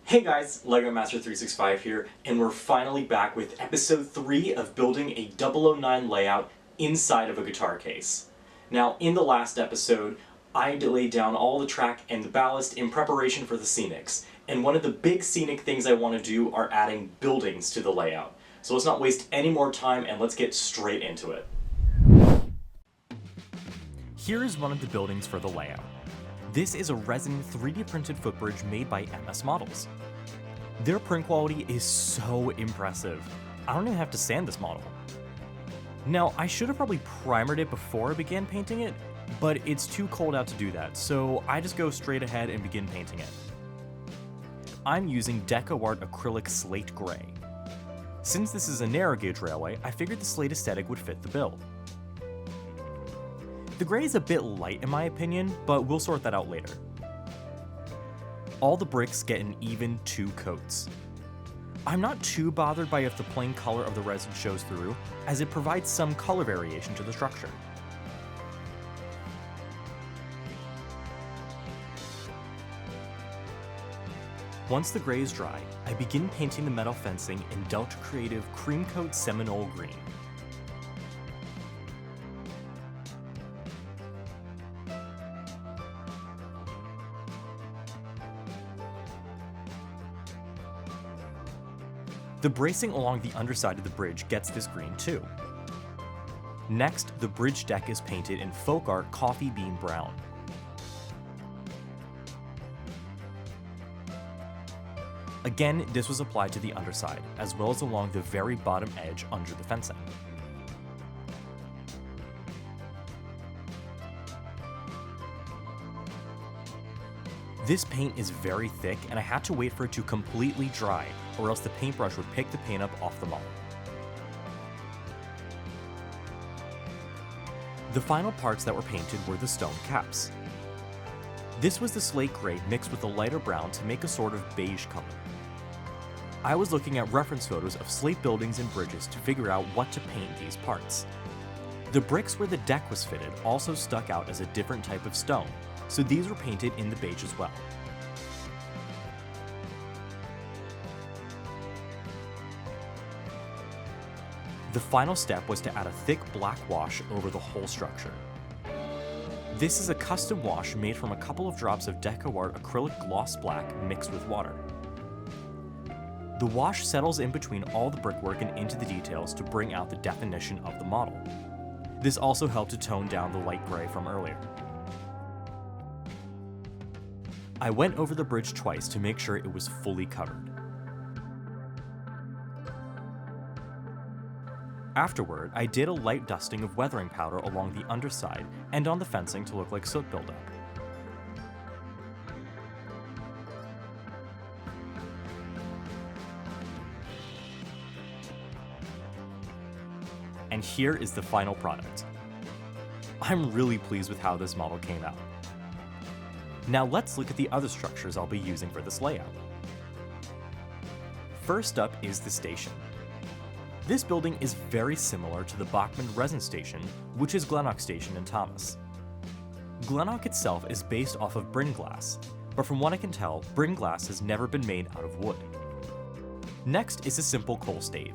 Hey guys, LEGO Master 365 here, and we're finally back with episode 3 of building a 009 layout inside of a guitar case. Now, in the last episode, I laid down all the track and the ballast in preparation for the scenics, and one of the big scenic things I want to do are adding buildings to the layout. So let's not waste any more time and let's get straight into it. Here is one of the buildings for the layout. This is a resin 3D printed footbridge made by MS Models. Their print quality is so impressive. I don't even have to sand this model. Now, I should have probably primered it before I began painting it, but it's too cold out to do that, so I just go straight ahead and begin painting it. I'm using DecoArt acrylic slate gray. Since this is a narrow gauge railway, I figured the slate aesthetic would fit the build. The gray is a bit light in my opinion, but we'll sort that out later. All the bricks get an even 2 coats. I'm not too bothered by if the plain color of the resin shows through, as it provides some color variation to the structure. Once the gray is dry, I begin painting the metal fencing in Delta Creative Cream Coat Seminole Green. The bracing along the underside of the bridge gets this green too. Next, the bridge deck is painted in Folk Art Coffee Bean Brown. Again, this was applied to the underside, as well as along the very bottom edge under the fencing. This paint is very thick, and I had to wait for it to completely dry, or else the paintbrush would pick the paint up off the model. The final parts that were painted were the stone caps. This was the slate gray mixed with a lighter brown to make a sort of beige color. I was looking at reference photos of slate buildings and bridges to figure out what to paint these parts. The bricks where the deck was fitted also stuck out as a different type of stone, so these were painted in the beige as well. The final step was to add a thick black wash over the whole structure. This is a custom wash made from a couple of drops of DecoArt acrylic gloss black mixed with water. The wash settles in between all the brickwork and into the details to bring out the definition of the model. This also helped to tone down the light gray from earlier. I went over the bridge twice to make sure it was fully covered. Afterward, I did a light dusting of weathering powder along the underside and on the fencing to look like soot buildup. And here is the final product. I'm really pleased with how this model came out. Now let's look at the other structures I'll be using for this layout. First up is the station. This building is very similar to the Pavement resin station, which is Glenrock Station in Thomas. Glenrock itself is based off of Bryn glass, but from what I can tell, Bryn glass has never been made out of wood. Next is a simple coal stave.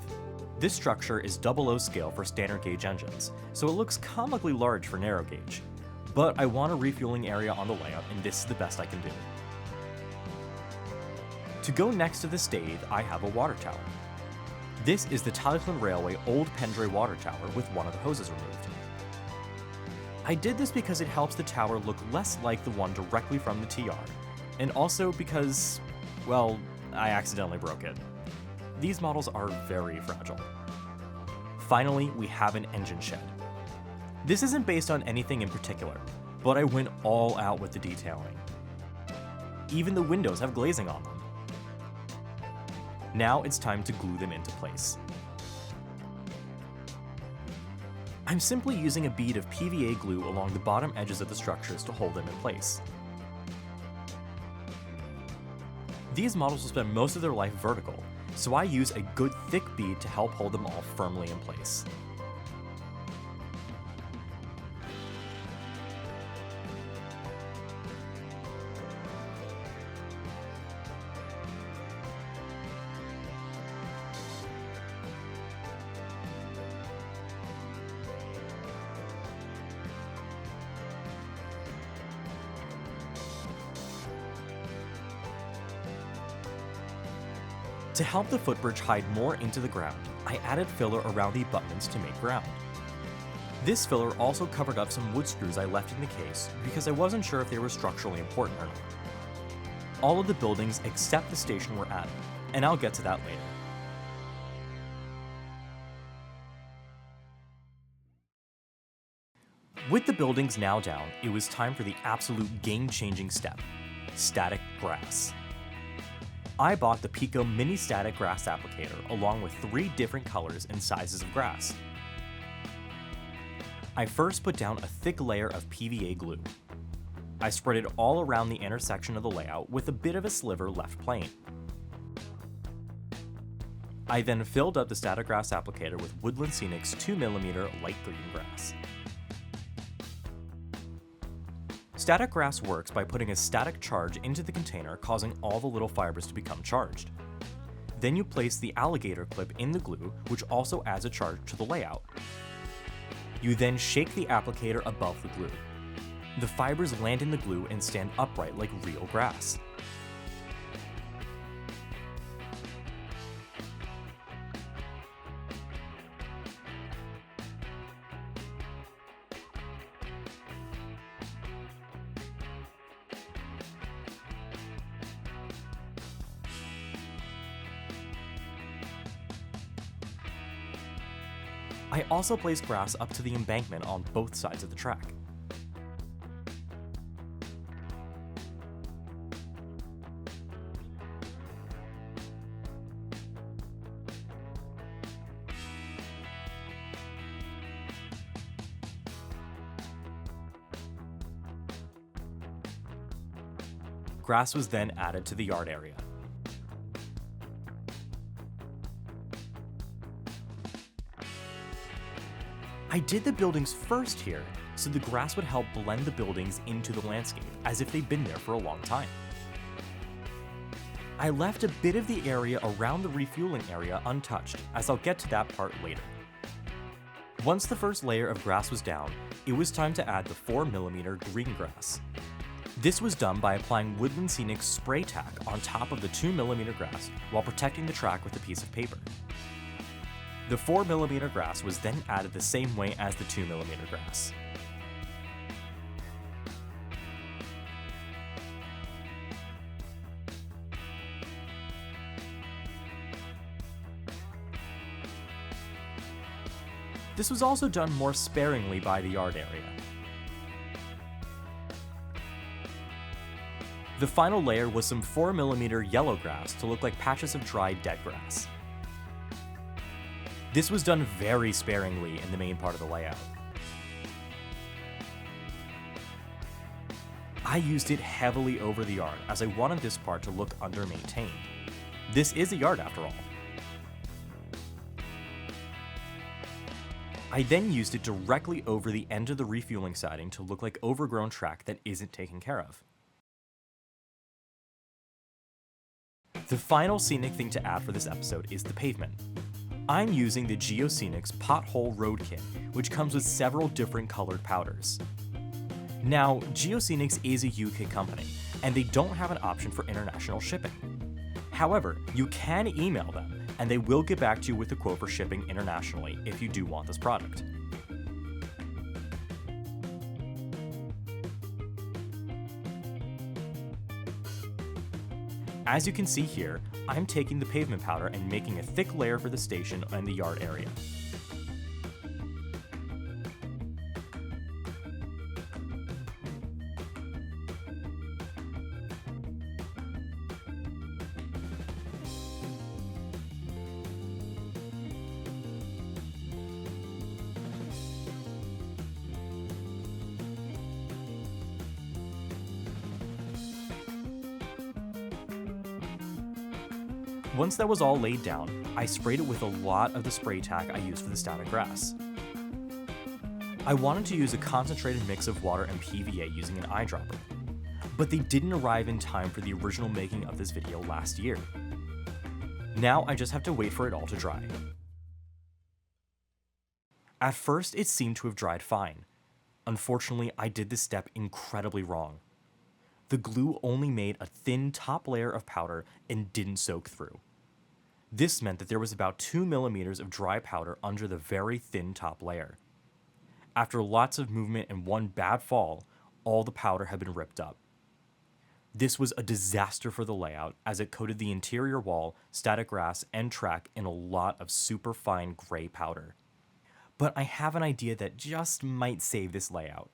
This structure is 00 scale for standard gauge engines, so it looks comically large for narrow gauge, but I want a refueling area on the layout and this is the best I can do. To go next to the stave, I have a water tower. This is the Tyleton Railway Old Pendray water tower with one of the hoses removed. I did this because it helps the tower look less like the one directly from the TR, and also because, well, I accidentally broke it. These models are very fragile. Finally, we have an engine shed. This isn't based on anything in particular, but I went all out with the detailing. Even the windows have glazing on them. Now it's time to glue them into place. I'm simply using a bead of PVA glue along the bottom edges of the structures to hold them in place. These models will spend most of their life vertical, so I use a good thick bead to help hold them all firmly in place. To help the footbridge hide more into the ground, I added filler around the abutments to make ground. This filler also covered up some wood screws I left in the case because I wasn't sure if they were structurally important or not. All of the buildings except the station were added, and I'll get to that later. With the buildings now down, it was time for the absolute game-changing step: static grass. I bought the Pico Mini Static Grass Applicator along with 3 different colors and sizes of grass. I first put down a thick layer of PVA glue. I spread it all around the intersection of the layout with a bit of a sliver left plain. I then filled up the Static Grass Applicator with Woodland Scenics 2mm light green grass. Static grass works by putting a static charge into the container, causing all the little fibers to become charged. Then you place the alligator clip in the glue, which also adds a charge to the layout. You then shake the applicator above the glue. The fibers land in the glue and stand upright like real grass. I also placed grass up to the embankment on both sides of the track. Grass was then added to the yard area. I did the buildings first here, so the grass would help blend the buildings into the landscape, as if they'd been there for a long time. I left a bit of the area around the refueling area untouched, as I'll get to that part later. Once the first layer of grass was down, it was time to add the 4mm green grass. This was done by applying Woodland Scenics spray tack on top of the 2mm grass while protecting the track with a piece of paper. The 4mm grass was then added the same way as the 2mm grass. This was also done more sparingly by the yard area. The final layer was some 4mm yellow grass to look like patches of dried dead grass. This was done very sparingly in the main part of the layout. I used it heavily over the yard as I wanted this part to look under-maintained. This is a yard after all. I then used it directly over the end of the refueling siding to look like overgrown track that isn't taken care of. The final scenic thing to add for this episode is the pavement. I'm using the Geoscenics Pothole Road Kit, which comes with several different colored powders. Now, Geoscenics is a UK company, and they don't have an option for international shipping. However, you can email them, and they will get back to you with a quote for shipping internationally if you do want this product. As you can see here, I'm taking the pavement powder and making a thick layer for the station and the yard area. Once that was all laid down, I sprayed it with a lot of the spray tack I used for the static grass. I wanted to use a concentrated mix of water and PVA using an eyedropper, but they didn't arrive in time for the original making of this video last year. Now I just have to wait for it all to dry. At first it seemed to have dried fine. Unfortunately, I did this step incredibly wrong. The glue only made a thin top layer of powder and didn't soak through. This meant that there was about 2 millimeters of dry powder under the very thin top layer. After lots of movement and one bad fall, all the powder had been ripped up. This was a disaster for the layout as it coated the interior wall, static grass, and track in a lot of super fine gray powder. But I have an idea that just might save this layout.